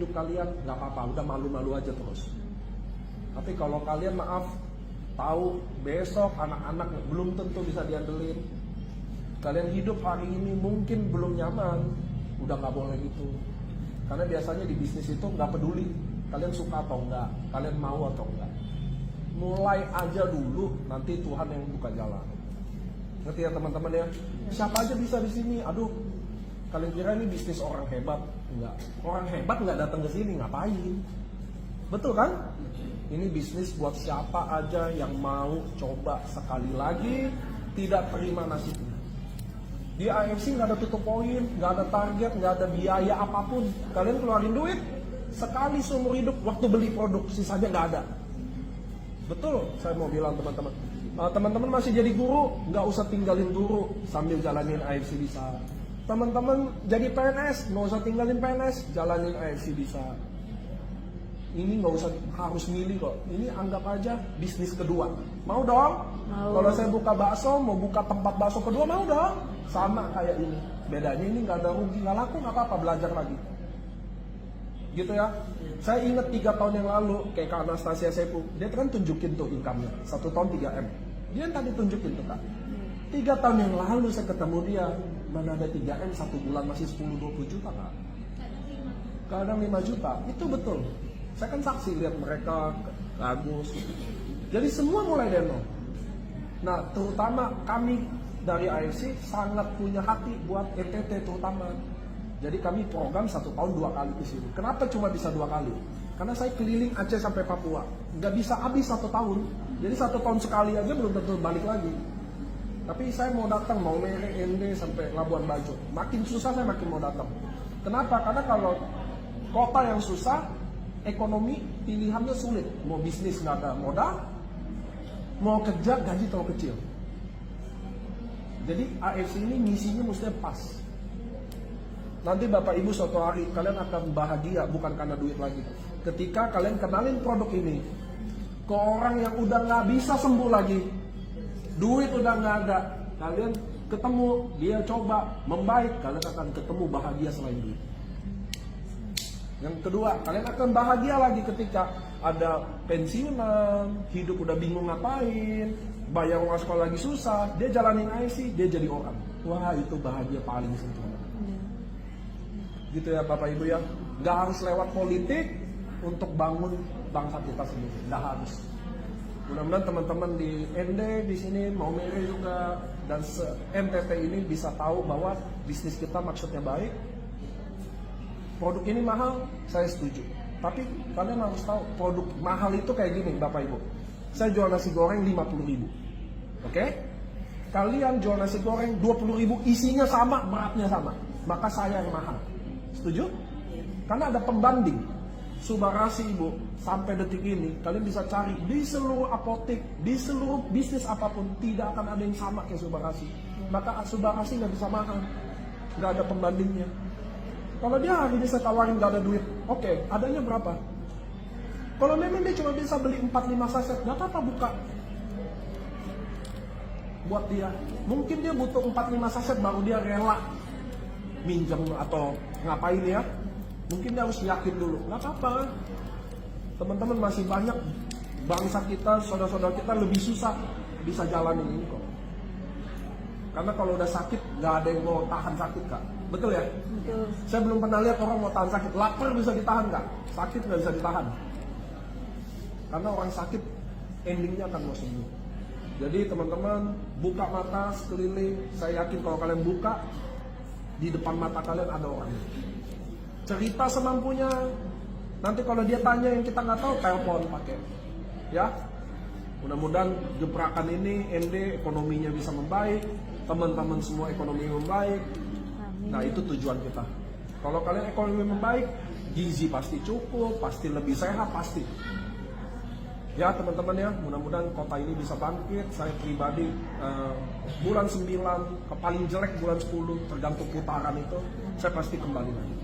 hidup kalian, nggak apa-apa, udah malu-malu aja terus. Tapi kalau kalian maaf, tahu besok anak-anak belum tentu bisa diandelin. Kalian hidup hari ini mungkin belum nyaman, udah nggak boleh gitu. Karena biasanya di bisnis itu nggak peduli kalian suka atau enggak, kalian mau atau enggak. Mulai aja dulu, nanti Tuhan yang buka jalan. Ngerti ya teman-teman ya? Siapa aja bisa di sini. Aduh, kalian kira ini bisnis orang hebat? Enggak. Orang hebat nggak datang ke sini, ngapain? Betul kan? Ini bisnis buat siapa aja yang mau coba sekali lagi, tidak terima nasibnya. Di AFC nggak ada tutup poin, nggak ada target, nggak ada biaya apapun. Kalian keluarin duit sekali seumur hidup, waktu beli produk, sisanya nggak ada. Betul, saya mau bilang teman-teman. Teman-teman masih jadi guru, nggak usah tinggalin guru sambil jalanin AFC bisa. Teman-teman jadi PNS, nggak usah tinggalin PNS, jalanin AFC bisa. Ini nggak usah harus milih kok. Ini anggap aja bisnis kedua. Mau dong? Mau. Kalau saya buka bakso, mau buka tempat bakso kedua, mau dong? Sama kayak ini. Bedanya ini nggak ada rugi, nggak laku, nggak apa-apa, belajar lagi. Gitu ya. Saya ingat 3 tahun yang lalu kayak Kak Anastasia Sepu, dia kan tunjukin tuh income-nya 1 tahun 3M. Dia yang tadi tunjukin tuh Kak. 3 tahun yang lalu saya ketemu dia, mana ada 3M 1 bulan masih 10-20 juta Kak. Kadang 5 juta, itu betul. Saya kan saksi lihat mereka bagus. Jadi semua mulai dari nol. Nah, terutama kami dari AFC sangat punya hati buat NTT terutama. Jadi kami program 1 tahun 2 kali ke sini. Kenapa cuma bisa 2 kali? Karena saya keliling Aceh sampai Papua. Nggak bisa habis 1 tahun. Jadi 1 tahun sekali aja belum tentu balik lagi. Tapi saya mau datang, mau Mere, ND sampai Labuan Bajo. Makin susah saya makin mau datang. Kenapa? Karena kalau kota yang susah, ekonomi pilihannya sulit. Mau bisnis nggak ada modal, mau kerja gaji terlalu kecil. Jadi AFC ini misinya mestinya pas. Nanti Bapak Ibu suatu hari kalian akan bahagia bukan karena duit lagi. Ketika kalian kenalin produk ini ke orang yang udah nggak bisa sembuh lagi, duit udah nggak ada, kalian ketemu dia coba membaik, kalian akan ketemu bahagia selain duit. Yang kedua, kalian akan bahagia lagi ketika ada pensiunan, hidup udah bingung ngapain, bayar uang sekolah lagi susah, dia jalanin IC, dia jadi orang. Wah, itu bahagia paling sempurna. Gitu ya Bapak Ibu ya. Nggak harus lewat politik untuk bangun bangsa kita sendiri. Nggak harus. Mudah-mudahan teman-teman di ND di sini, mau Mere juga, dan NTT ini bisa tahu bahwa bisnis kita maksudnya baik. Produk ini mahal, saya setuju. Tapi kalian harus tahu, produk mahal itu kayak gini Bapak Ibu. Saya jual nasi goreng 50.000. Oke? Kalian jual nasi goreng 20.000, isinya sama, beratnya sama. Maka saya yang mahal. Setuju? Karena ada pembanding. Subarasi Ibu, sampai detik ini kalian bisa cari di seluruh apotek, di seluruh bisnis apapun, tidak akan ada yang sama kayak Subarasi. Maka Subarasi nggak bisa mahal, nggak ada pembandingnya. Kalau dia hari ini saya tawarin nggak ada duit, oke, adanya berapa? Kalau memang dia cuma bisa beli 4-5 saset, nggak apa-apa buka. Buat dia, mungkin dia butuh 4-5 saset baru dia rela minjem atau ngapain ya. Mungkin dia harus yakin dulu, nggak apa-apa. Teman-teman masih banyak bangsa kita, saudara-saudara kita lebih susah bisa jalanin ini kok. Karena kalau udah sakit, nggak ada yang mau tahan sakit Kak. Betul ya? Betul. Saya belum pernah lihat orang mau tahan sakit. Lapar bisa ditahan Kak, sakit nggak bisa ditahan. Karena orang sakit, endingnya akan mau sembuh. Jadi teman-teman, buka mata sekeliling. Saya yakin kalau kalian buka, di depan mata kalian ada orangnya. Cerita semampunya. Nanti kalau dia tanya yang kita nggak tahu, telepon pakai. Ya, mudah-mudahan gebrakan ini ND ekonominya bisa membaik, teman-teman semua ekonomi membaik. Nah itu tujuan kita. Kalau kalian ekonomi membaik, gizi pasti cukup, pasti lebih sehat pasti. Ya teman-teman ya, mudah-mudahan kota ini bisa bangkit. Saya pribadi bulan 9, paling jelek bulan 10, tergantung putaran itu, saya pasti kembali lagi.